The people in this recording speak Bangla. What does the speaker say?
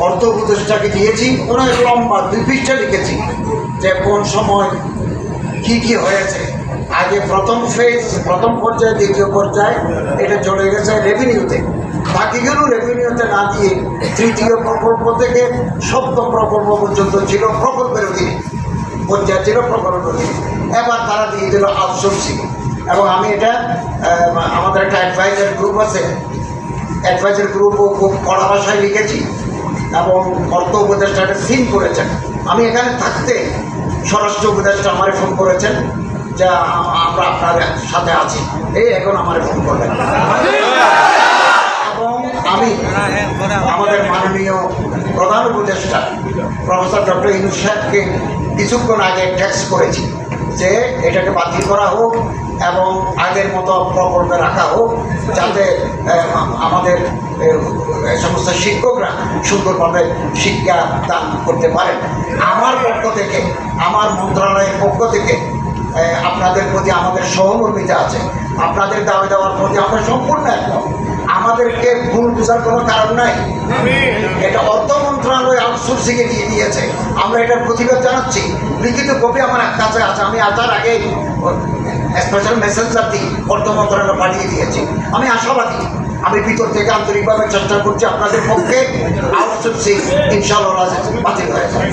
অর্থ উপদেষ্টাকে দিয়েছি, অনেক লম্বা 2 পৃষ্ঠা লিখেছি যে কোন সময় কি কি হয়েছে। আগে প্রথম পর্যায়ে, দ্বিতীয় পর্যায়ে এটা চলে গেছে রেভিনিউতে, বাকিগুলো রেভিনিউতে না দিয়ে তৃতীয় প্রকল্প থেকে সপ্তম প্রকল্প পর্যন্ত ছিল প্রকল্পের অধীনে, পর্যায়ে ছিল প্রকল্পের অধীনে। এবার তারা দিয়ে দিল আউটসোর্সিং। এবং আমি এটা আমাদের একটা অ্যাডভাইজার গ্রুপ আছে, অ্যাডভাইজার গ্রুপও খুব কড়া ভাষায় লিখেছি এবং অর্থ উপদেষ্টা একটা সিন করেছেন। আমি এখানে থাকতে স্বরাষ্ট্র উপদেষ্টা আমারে ফোন করেছেন যে আমরা আপনার সাথে আছি, এই এখন আমারে ফোন করলেন। এবং আমি আমাদের মাননীয় প্রধান উপদেষ্টা প্রফেসর ডক্টর ইউনূস সাহেবকে কিছুক্ষণ আগে টেক্সট করেছি যে এটাকে বাতিল করা হোক এবং আগের মতো প্রকল্পে রাখা হোক, যাতে আমাদের সমস্ত শিক্ষকরা সুন্দরভাবে শিক্ষা দান করতে পারেন। আমার পক্ষ থেকে, আমার মন্ত্রণালয়ের পক্ষ থেকে আপনাদের প্রতি আমাদের সহমর্মিতা আছে, আপনাদের দাবি দেওয়ার প্রতি আমরা সম্পূর্ণ একমত। আমাদেরকে ভুল বোঝার কোনো কারণ নাই। এটা অর্থ মন্ত্রণালয় আউটসোর্সিংয়ে দিয়ে দিয়েছে, আমরা এটার প্রতিবাদ জানাচ্ছি। লিখিত কপি আমার কাছে আছে, আমি আসার আগে স্পেশাল মেসেঞ্জার দিয়ে অর্থ মন্ত্রণালয় পাঠিয়ে দিয়েছি। আমি আশাবাদী, আমি ভিতর থেকে আন্তরিকভাবে চেষ্টা করছি আপনাদের পক্ষে আউটসোর্সিং ইনশাআল্লাহ বাতিল হয়ে যাবে।